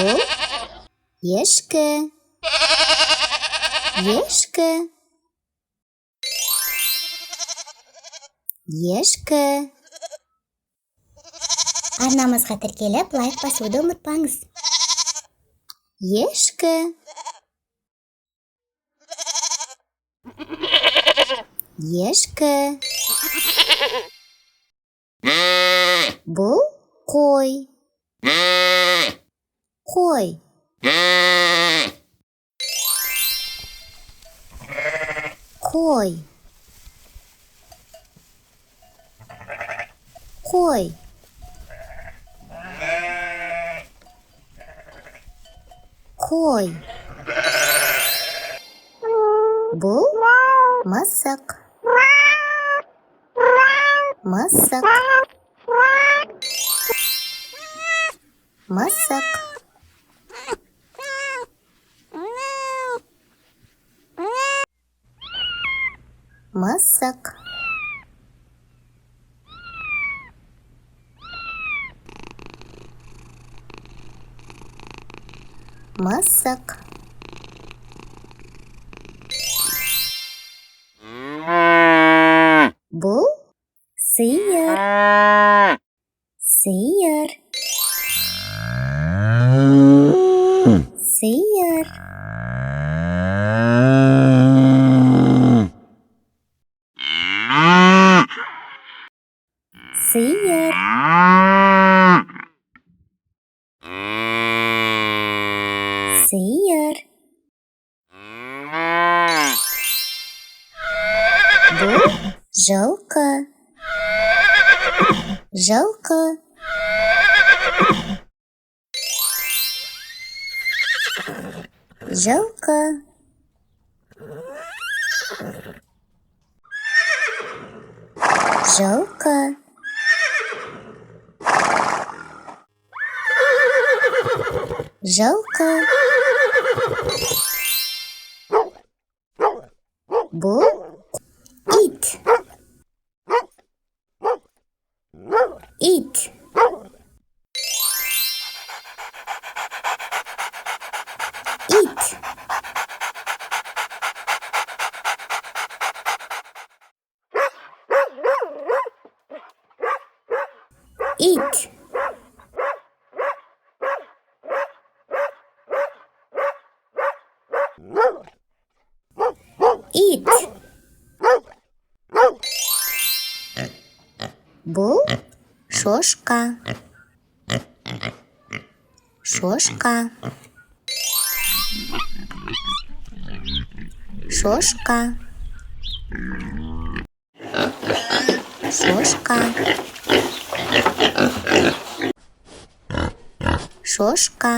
Бұл ешкі. Ешкі. Ешкі. Арнамызға тіркеліп, лайк басуды ұмытпаңыз. Ешкі. Ешкі. Бұл қой. Қой. Қой. Қой. Қой. Бұл мысық. Мысық. Мысық. Мысық. Мысық. Бұл сиыр. Сиыр. Сиыр. Сиыр. Сиыр. Бұл жылқы. Жылқы. Жылқы. Жылқы. Жылқы. Бұл ит. Ит. Ит. Ит. Ит. Бұл шошқа. Шошқа. Шошқа. Шошқа. Шошқа.